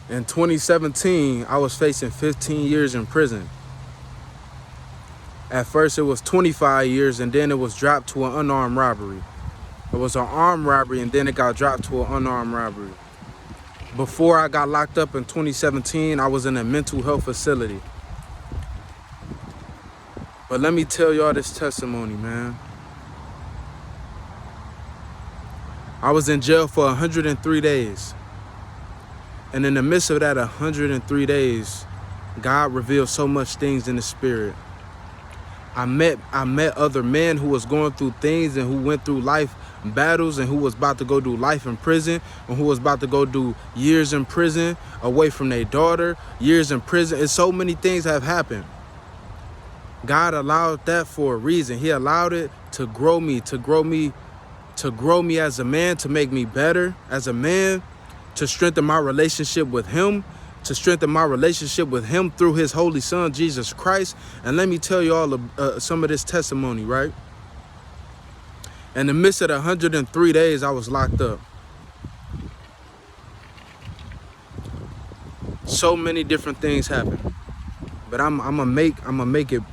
In 2017, I was facing 15 years in prison. At first, it was 25 years, and then it was dropped to an unarmed robbery. It was an armed robbery, and then it got dropped to an unarmed robbery. Before I got locked up in 2017, I was in a mental health facility. But let me tell y'all this testimony, man. I was in jail for 103 days. And in the midst of that 103 days, God revealed so much things in the spirit. I met other men who was going through things and who went through life battles and who was about to go do life in prison and who was about to go do years in prison away from their daughter, years in prison. And so many things have happened. God allowed that for a reason. He allowed it to grow me as a man, to make me better as a man, to strengthen my relationship with him, to strengthen my relationship with him through his holy son, Jesus Christ. And let me tell you all some of this testimony, right? In the midst of the 103 days I was locked up, so many different things happened. But I'm gonna make it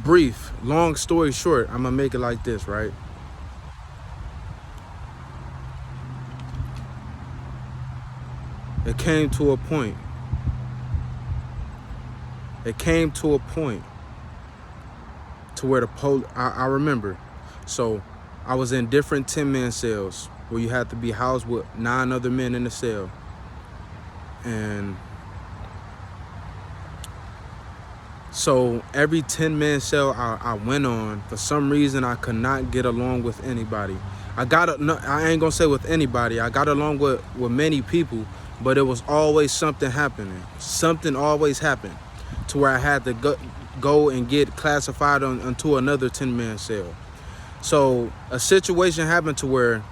brief. Long story short, I'm gonna make it like this, right? It came to a point. To where I remember. So I was in different 10-man cells where you had to be housed with 9 other men in the cell. And so every 10-man cell I went on, for some reason I could not get along with anybody. I ain't gonna say with anybody. I got along with many people, but it was always something happening. Something always happened to where I had to go and get classified onto another 10-man cell. So a situation happened to where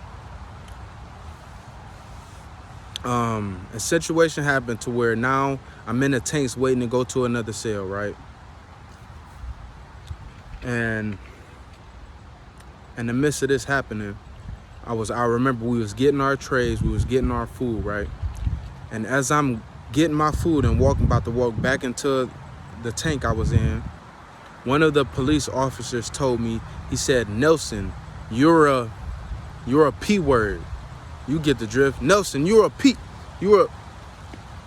now I'm in the tanks waiting to go to another cell, right? And in the midst of this happening, I remember we was getting our trays, we was getting our food, right? And as I'm getting my food and about to walk back into the tank I was in, one of the police officers told me, he said, "Nelson, you're a P word. You get the drift. Nelson, you're a P.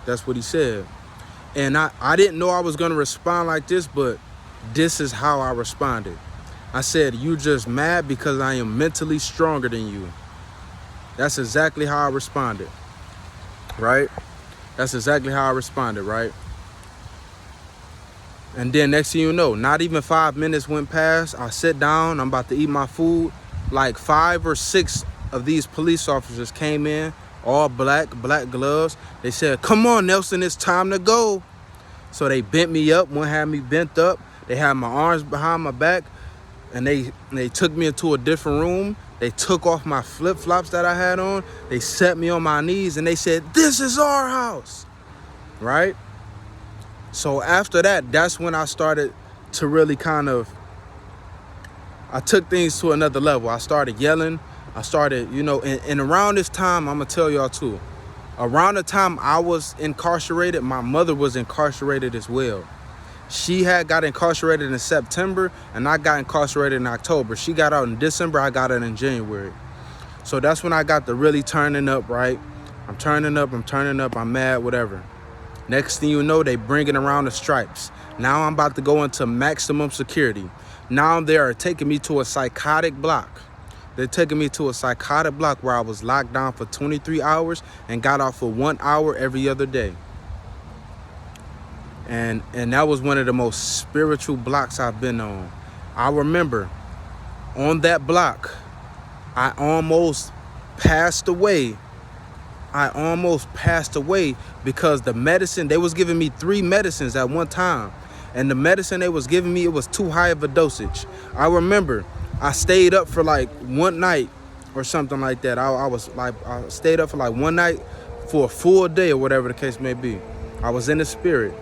That's what he said. And I didn't know I was gonna respond like this, but this is how I responded. I said, "You just mad because I am mentally stronger than you." That's exactly how I responded, right? Right? And then next thing you know, not even 5 minutes went past. I sit down, I'm about to eat my food. Like 5 or 6 of these police officers came in, all black gloves. They said, "Come on, Nelson, it's time to go." So they bent me up. One had me bent up. They had my arms behind my back. And they took me into a different room. They took off my flip-flops that I had on. They set me on my knees and they said, "This is our house," right? So after that, that's when I started to really I took things to another level. I started yelling. I started, and around this time, I'm going to tell y'all too, around the time I was incarcerated, my mother was incarcerated as well. She had got incarcerated in September and I got incarcerated in October. She got out in December, I got out in January. So that's when I got to really turning up, right? I'm turning up, I'm mad, whatever. Next thing you know, they bringing around the stripes. Now I'm about to go into maximum security. Now they are taking me to a psychotic block. They're taking me to a psychotic block where I was locked down for 23 hours and got off for 1 hour every other day. And that was one of the most spiritual blocks I've been on. I remember on that block, I almost passed away. Because the medicine, they was giving me 3 medicines at one time. And the medicine they was giving me, it was too high of a dosage. I remember I stayed up for like one night or something like that. I stayed up for like one night for a full day or whatever the case may be. I was in the spirit.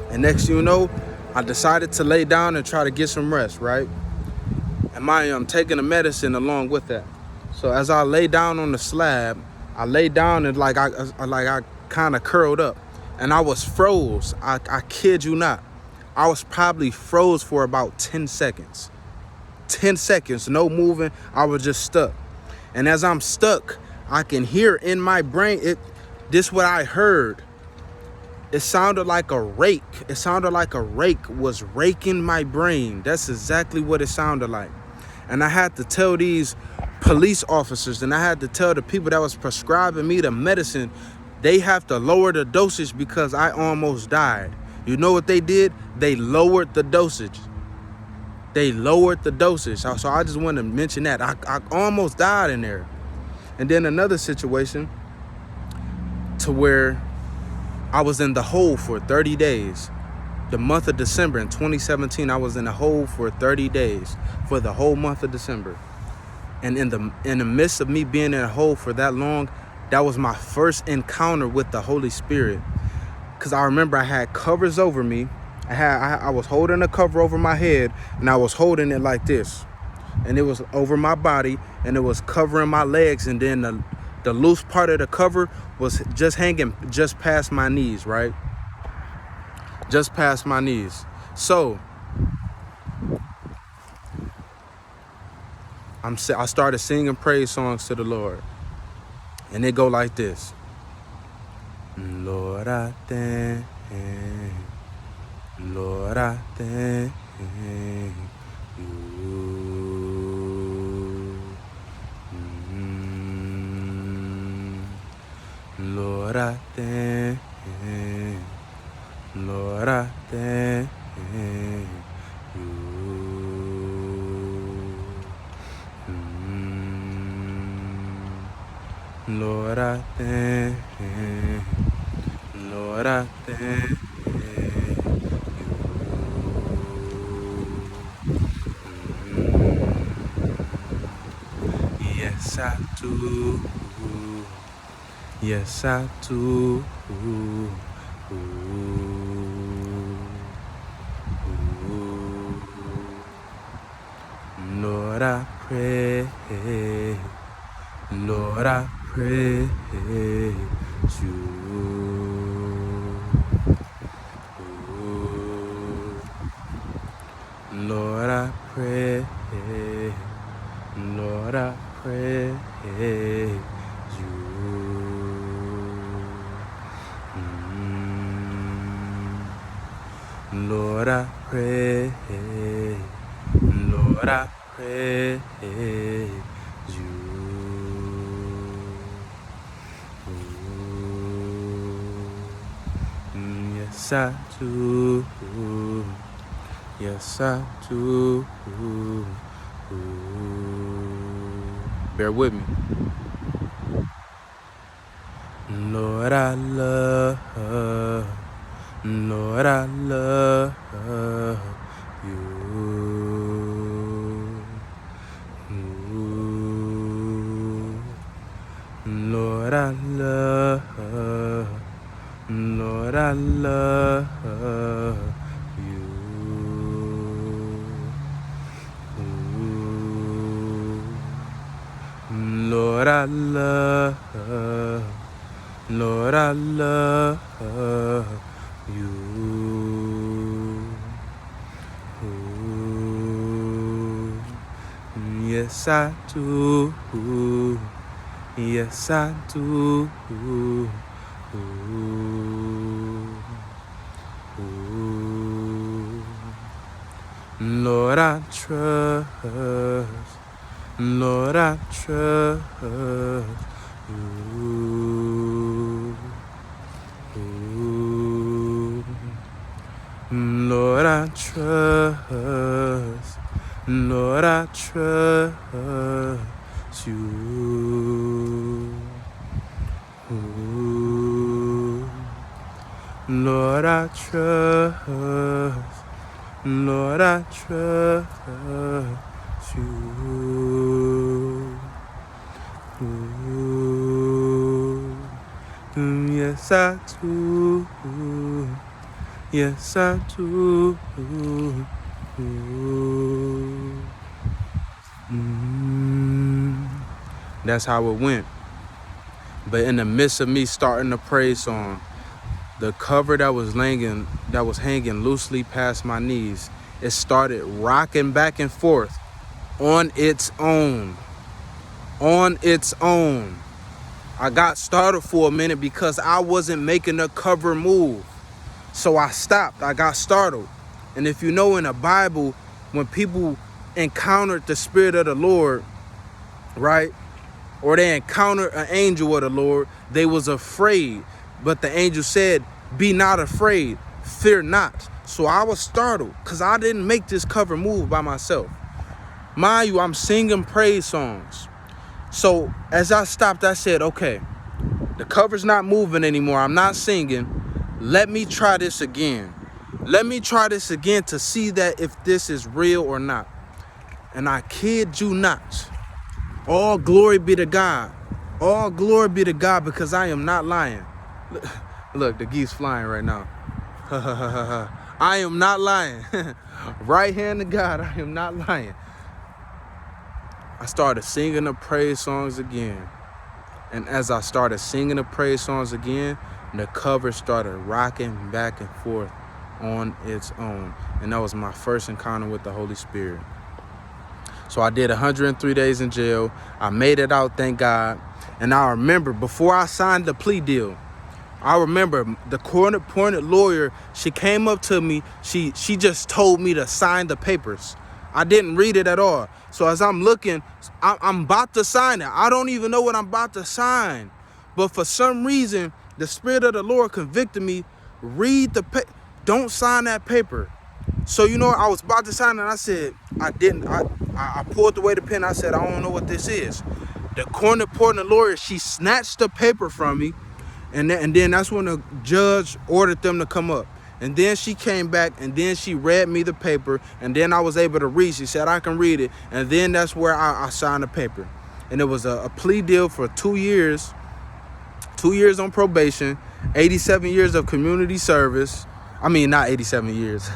And next thing you know, I decided to lay down and try to get some rest, right? And I'm taking the medicine along with that. So as I lay down on the slab, I lay down and I kind of curled up. And I was froze. I kid you not. I was probably froze for about 10 seconds. 10 seconds, no moving. I was just stuck. And as I'm stuck, I can hear in my brain, this what I heard. It sounded like a rake. It sounded like a rake was raking my brain. That's exactly what it sounded like. And I had to tell these police officers, and I had to tell the people that was prescribing me the medicine, they have to lower the dosage because I almost died. You know what they did? They lowered the dosage. They lowered the dosage. So I just want to mention that. I almost died in there. And then another situation to where I was in the hole for 30 days. The month of December in 2017, I was in the hole for 30 days for the whole month of December. And in the midst of me being in a hole for that long, that was my first encounter with the Holy Spirit. Because I remember I had covers over me. I was holding a cover over my head, and I was holding it like this. And it was over my body, and it was covering my legs, and then the loose part of the cover was just hanging just past my knees, right? Just past my knees. So I started singing praise songs to the Lord. And they go like this. Lord, I thank you. Lord, I thank you. Lord, I thank you. Lord, I thank you. Lord, I thank you. Lord, I thank you. Yes, I do. Yes, I do. Lord, I pray. Lord, I praise you. Lord, I pray. Lord, I praise you. Lord, I pray. Lord, I praise you. Yes, I do. Yes, I do. Bear with me. Lord, I love. Lord, I love you. Lord, I love. Lord, I love you. Lord, I love. Lord, I love you. Yes, I do. Yes, I do. Lord, I trust. Lord, I trust you. Lord, I trust. Lord, I trust you. Lord, I trust. Lord, I trust you. Yes, I do. Yes, I do. That's how it went. But in the midst of me starting the praise song, the cover that was hanging loosely past my knees, it started rocking back and forth on its own. On its own. I got startled for a minute because I wasn't making the cover move. So I stopped. I got startled. And if you know, in the Bible, when people encountered the Spirit of the Lord, right, or they encountered an angel of the Lord, they was afraid. But the angel said, be not afraid, fear not. So I was startled because I didn't make this cover move by myself. Mind you, I'm singing praise songs. So as I stopped, I said, okay, the cover's not moving anymore. I'm not singing. Let me try this again. Let me try this again to see that if this is real or not. And I kid you not. All glory be to God. All glory be to God, because I am not lying. Look, the geese flying right now. I am not lying. Right hand to God, I am not lying. I started singing the praise songs again. And as I started singing the praise songs again, the cover started rocking back and forth on its own. And that was my first encounter with the Holy Spirit. So I did 103 days in jail. I made it out, thank God. And I remember, before I signed the plea deal, I remember the court-appointed lawyer, she came up to me. She just told me to sign the papers. I didn't read it at all. So as I'm looking, I'm about to sign it. I don't even know what I'm about to sign. But for some reason, the Spirit of the Lord convicted me, read the paper. Don't sign that paper. So, you know, I was about to sign it, and I said, I pulled away the pen. I said, I don't know what this is. The court-appointed lawyer, she snatched the paper from me. And then that's when the judge ordered them to come up. And then she came back, and then she read me the paper, and then I was able to read. She said, I can read it. And then that's where I signed the paper. And it was a plea deal for 2 years, 2 years on probation, 87 years of community service. I mean, not 87 years,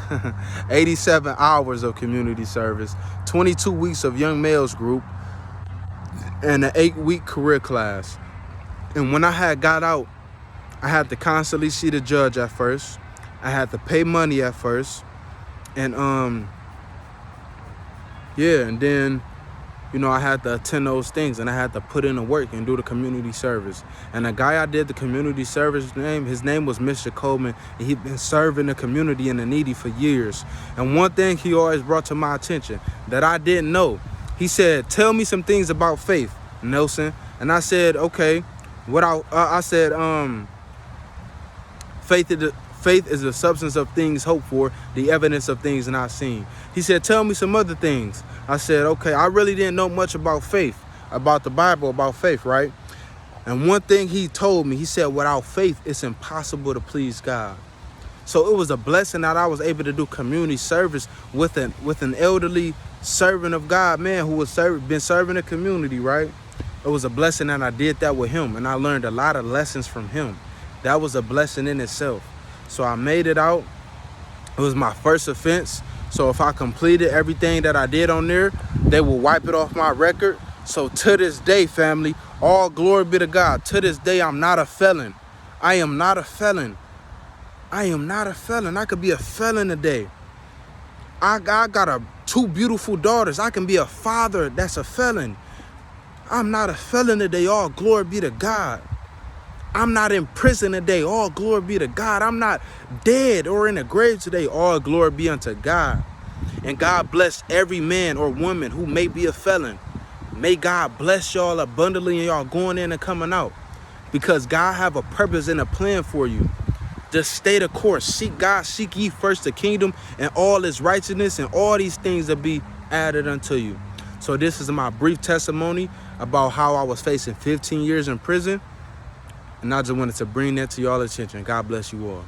87 hours of community service, 22 weeks of young males group, and an 8-week career class. And when I had got out, I had to constantly see the judge at first. I had to pay money at first. And, and then, you know, I had to attend those things, and I had to put in the work and do the community service. And the guy I did the community service his name was Mr. Coleman, and he'd been serving the community and the needy for years. And one thing he always brought to my attention that I didn't know, he said, tell me some things about faith, Nelson. And I said, okay. Faith is the substance of things hoped for, the evidence of things not seen. He said, tell me some other things. I said, okay, I really didn't know much about faith, about the Bible, about faith, right? And one thing he told me, he said, without faith, it's impossible to please God. So it was a blessing that I was able to do community service with an elderly servant of God, man, who was been serving the community, right? It was a blessing that I did that with him, and I learned a lot of lessons from him. That was a blessing in itself. So I made it out. It was my first offense. So if I completed everything that I did on there, they will wipe it off my record. So to this day, family, all glory be to God. To this day, I'm not a felon. I am not a felon. I am not a felon. I could be a felon today. I got 2 beautiful daughters. I can be a father that's a felon. I'm not a felon today. All glory be to God. I'm not in prison today. All glory be to God. I'm not dead or in the grave today. All glory be unto God. And God bless every man or woman who may be a felon. May God bless y'all abundantly and y'all going in and coming out. Because God have a purpose and a plan for you. Just stay the course. Seek God. Seek ye first the kingdom and all its righteousness, and all these things will be added unto you. So this is my brief testimony about how I was facing 15 years in prison. And I just wanted to bring that to y'all attention. God bless you all.